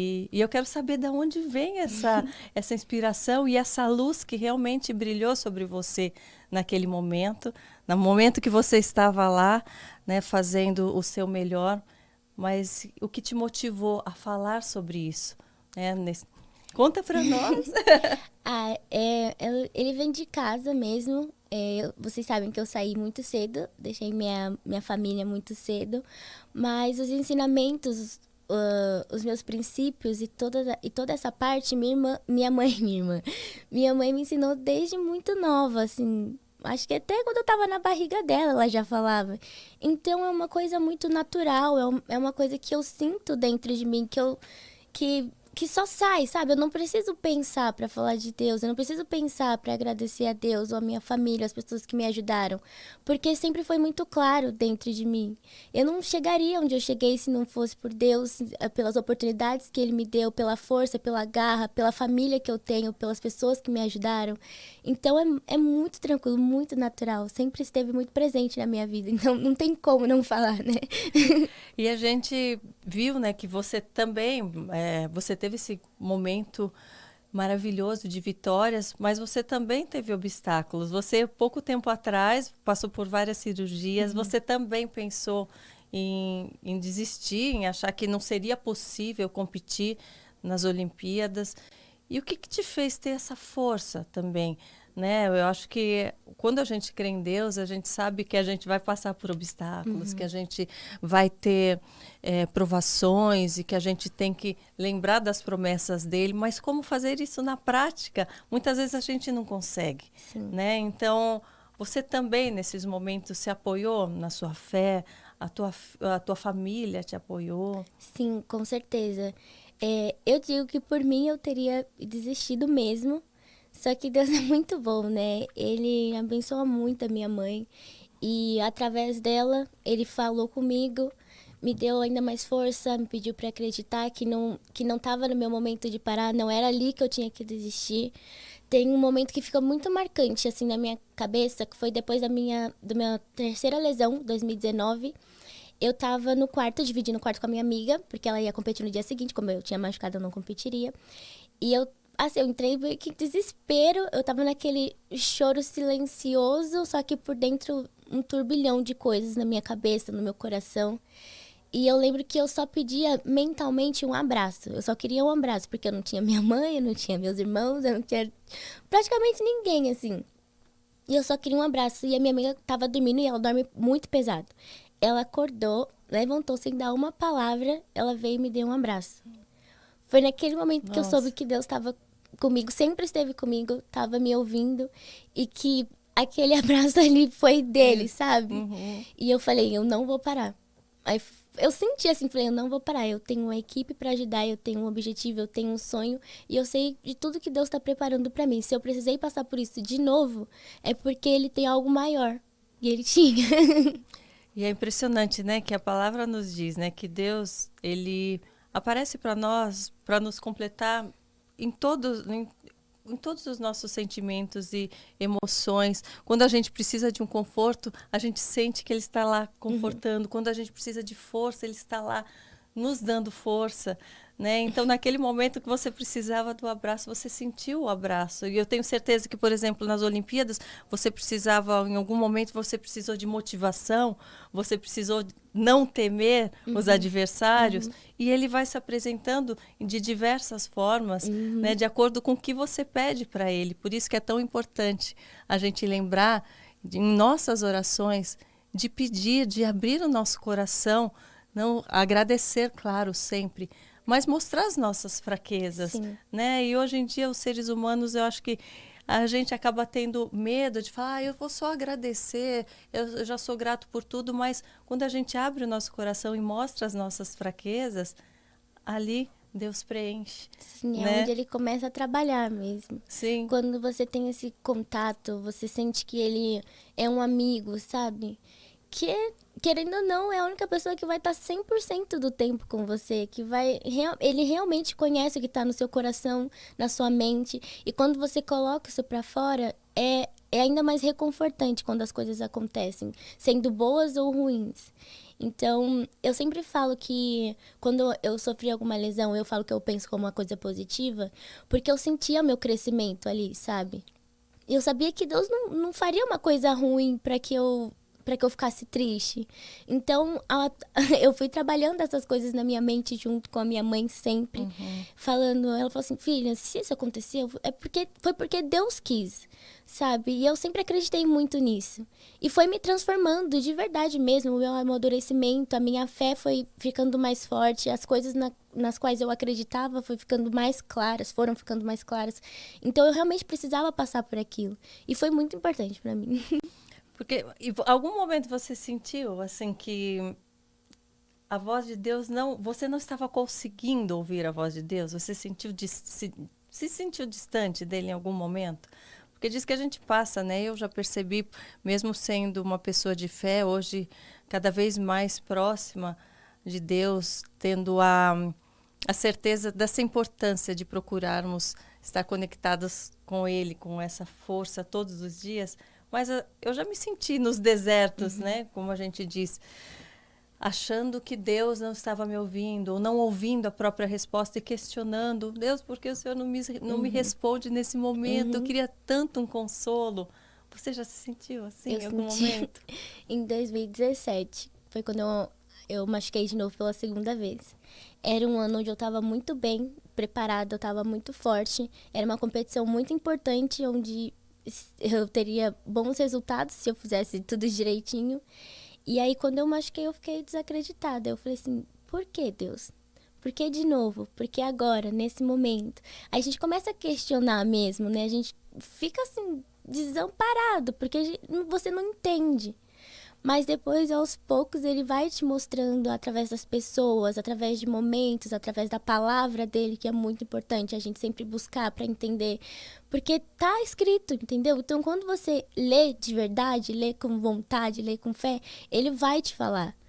E eu quero saber de onde vem essa inspiração e essa luz que realmente brilhou sobre você naquele momento, no momento que você estava lá, né, fazendo o seu melhor, mas o que te motivou a falar sobre isso? Né? Conta para nós. Ele vem de casa mesmo. Vocês sabem que eu saí muito cedo, deixei minha família muito cedo, mas os ensinamentos, os meus princípios e toda essa parte, minha mãe me ensinou desde muito nova, assim. Acho que até quando eu tava na barriga dela, ela já falava. Então é uma coisa muito natural, é uma coisa que eu sinto dentro de mim, que só sai, sabe? Eu não preciso pensar para falar de Deus, eu não preciso pensar para agradecer a Deus ou a minha família, as pessoas que me ajudaram, porque sempre foi muito claro dentro de mim. Eu não chegaria onde eu cheguei se não fosse por Deus, pelas oportunidades que Ele me deu, pela força, pela garra, pela família que eu tenho, pelas pessoas que me ajudaram. Então é muito tranquilo, muito natural, sempre esteve muito presente na minha vida, então não tem como não falar, né? E a gente viu, né, que você também, você teve esse momento maravilhoso de vitórias, mas você também teve obstáculos. Você, pouco tempo atrás, passou por várias cirurgias, você também pensou em desistir, em achar que não seria possível competir nas Olimpíadas. E o que te fez ter essa força também? Né? Eu acho que quando a gente crê em Deus, a gente sabe que a gente vai passar por obstáculos, que a gente vai ter provações e que a gente tem que lembrar das promessas dele, mas como fazer isso na prática? Muitas vezes a gente não consegue, Sim. né? Então, você também, nesses momentos, se apoiou na sua fé, a tua família te apoiou? Sim, com certeza. Eu digo que por mim eu teria desistido mesmo. Só que Deus é muito bom, né? Ele abençoa muito a minha mãe. E através dela, ele falou comigo, me deu ainda mais força, me pediu para acreditar que não estava no meu momento de parar, não era ali que eu tinha que desistir. Tem um momento que fica muito marcante assim na minha cabeça, que foi depois da minha terceira lesão, 2019. Eu tava no quarto, dividindo o quarto com a minha amiga, porque ela ia competir no dia seguinte, como eu tinha machucado, eu não competiria. E eu entrei meio que em desespero, eu tava naquele choro silencioso, só que por dentro um turbilhão de coisas na minha cabeça, no meu coração. E eu lembro que eu só pedia mentalmente um abraço. Eu só queria um abraço, porque eu não tinha minha mãe, eu não tinha meus irmãos, eu não tinha praticamente ninguém, assim. E eu só queria um abraço. E a minha amiga tava dormindo e ela dorme muito pesado. Ela acordou, levantou sem dar uma palavra, ela veio e me deu um abraço. Foi naquele momento que eu soube Nossa. que Deus estava comigo, sempre esteve comigo, estava me ouvindo e que aquele abraço ali foi dele, sabe? Uhum. E eu falei, eu não vou parar. Aí eu senti assim, falei, eu não vou parar. Eu tenho uma equipe para ajudar, eu tenho um objetivo, eu tenho um sonho e eu sei de tudo que Deus está preparando para mim. Se eu precisei passar por isso de novo, é porque Ele tem algo maior. E Ele tinha. E é impressionante, né, que a palavra nos diz, né, que Deus, ele aparece para nós, para nos completar em todos os nossos sentimentos e emoções. Quando a gente precisa de um conforto, a gente sente que ele está lá confortando. Quando a gente precisa de força, ele está lá nos dando força, né? Então, naquele momento que você precisava do abraço, você sentiu o abraço. E eu tenho certeza que, por exemplo, nas Olimpíadas, você precisava, em algum momento, você precisou de motivação, você precisou não temer os adversários, e ele vai se apresentando de diversas formas, né, de acordo com o que você pede para ele. Por isso que é tão importante a gente lembrar, em nossas orações, de pedir, de abrir o nosso coração, não agradecer, claro, sempre, mas mostrar as nossas fraquezas, Sim. né? E hoje em dia os seres humanos, eu acho que a gente acaba tendo medo de falar, eu vou só agradecer, eu já sou grato por tudo, mas quando a gente abre o nosso coração e mostra as nossas fraquezas, ali Deus preenche, Sim, é onde né? ele começa a trabalhar mesmo. Sim. Quando você tem esse contato, você sente que ele é um amigo, sabe? Que, querendo ou não, é a única pessoa que vai estar 100% do tempo com você, que ele realmente conhece o que está no seu coração, na sua mente. E quando você coloca isso pra fora, é ainda mais reconfortante quando as coisas acontecem, sendo boas ou ruins. Então, eu sempre falo que quando eu sofri alguma lesão, eu falo que eu penso como uma coisa positiva, porque eu sentia meu crescimento ali, sabe? Eu sabia que Deus não faria uma coisa ruim para que eu ficasse triste. Então, eu fui trabalhando essas coisas na minha mente junto com a minha mãe sempre, falando, ela falou assim, filha, se isso aconteceu, foi porque Deus quis, sabe? E eu sempre acreditei muito nisso. E foi me transformando de verdade mesmo, o meu amadurecimento, a minha fé foi ficando mais forte, as coisas nas quais eu acreditava foram ficando mais claras. Então eu realmente precisava passar por aquilo. E foi muito importante para mim. Porque em algum momento você sentiu assim que a voz de Deus você não estava conseguindo ouvir a voz de Deus? Você sentiu se sentiu distante dele em algum momento? Porque diz que a gente passa, né? Eu já percebi, mesmo sendo uma pessoa de fé, hoje cada vez mais próxima de Deus, tendo a certeza dessa importância de procurarmos estar conectados com Ele, com essa força todos os dias. Mas eu já me senti nos desertos, né? Como a gente diz, achando que Deus não estava me ouvindo, ou não ouvindo a própria resposta e questionando, Deus, por que o Senhor não me responde nesse momento? Eu queria tanto um consolo. Você já se sentiu assim em algum momento? Em 2017, foi quando eu machuquei de novo pela segunda vez. Era um ano onde eu estava muito bem preparada, eu estava muito forte. Era uma competição muito importante, onde eu teria bons resultados se eu fizesse tudo direitinho. E aí, quando eu machuquei, eu fiquei desacreditada. Eu falei assim, por que, Deus? Por que de novo? Por que agora, nesse momento? Aí a gente começa a questionar mesmo, né? A gente fica assim, desamparado, porque você não entende. Mas depois, aos poucos, ele vai te mostrando através das pessoas, através de momentos, através da palavra dele, que é muito importante a gente sempre buscar para entender. Porque tá escrito, entendeu? Então, quando você lê de verdade, lê com vontade, lê com fé, ele vai te falar.